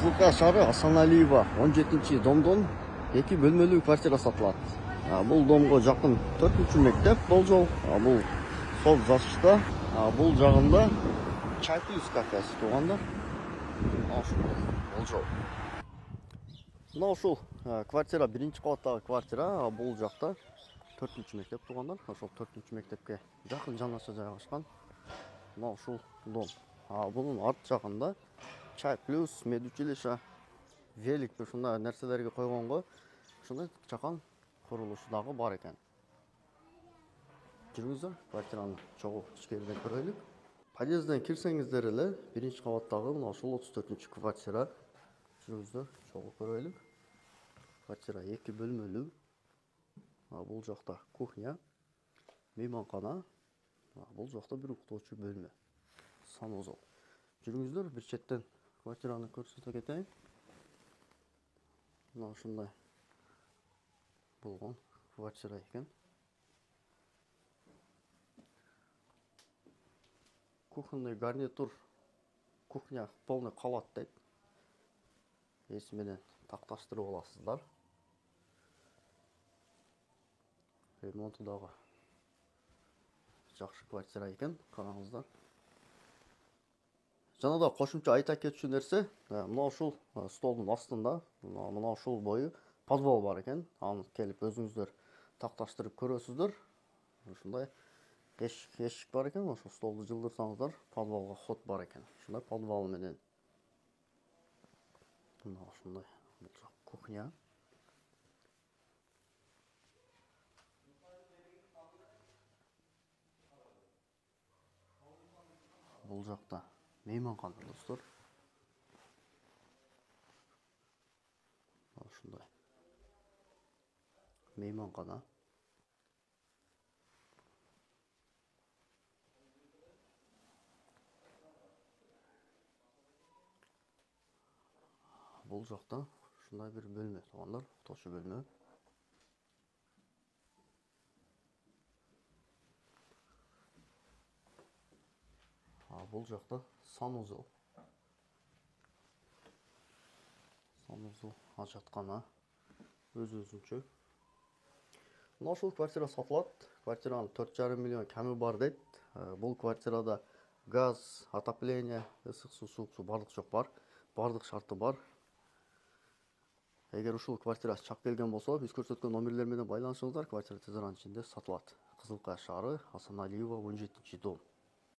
Кызылкая шаары Асаналиева 17-домдон 2 бөлмөлүү квартира сатылат. Бул домго жакын 4-мектеп болжол. Бул сол жашышта, бул жагында чай плюс кафеси туугандар. Болжол. Мына ушул квартира биринчи кабаттагы квартира, бул жакта 4-мектеп туугандар. Ошол 4-мектепке жакын жанаша жайгашкан. Мына ушул дом. Бунун арт жагында чай плюс, медучилище, велик ушундай нерселерге койгонго ушундай чакан курулушу дагы бар экен. Жүрүңүздөр, квартираны чогуу ичкериден көрөлүк. Подъезден кирсеңиздер эле биринчи кабаттагы мына ушул 34-квартира. Жүрүңүздөр, чогуу көрөлүк. Квартира 2 бөлмөлүү. Бул жакта кухня, мейманкана. Бул жакта бир уктоочу бөлмө. Санузел. Жүрүңүздөр, бир четтен квартираны көрсөтө кетейин. Мына ушундай болгон квартира экен. Кухонный гарнитур, кухня полный калат дейт. Эси менен такташтырып аласыздар. Ремонту дагы жакшы квартира экен, караңыздар. Жана да кошумча айта кетчү нерсе, мына ушул столдун астында, мына ушул бою подвал бар экен. Аны келип өзүңүздөр такташтырып көрөсүздөр. Ушундай эшик бар экен, ошол столду жылдырсаңыздар, подвалга ход бар экен. Ушундай подвал менен. Мына ушундай кухня. Бул жакта мейманкана достор. Ушундай мейманкана. Бул жакта ушундай бир бөлмө туугандар, тошо бөлмө. Бул жакта санузел. Санузел, ажаткана өз-өзүнчө. Мына ушул квартира сатылат. Квартиранын 4,5 миллион ками бар дейт. Бул квартирада газ, отопление, ысык суу, суук суу бардык жок бар. Бардык шарты бар. Эгер ушул квартира чак келген болсо, биз көрсөткөн номерлер менен байланышыңыздар. Квартира тез арада ичинде сатылат. Кызылкая шаары, Асаналиева 17-дом.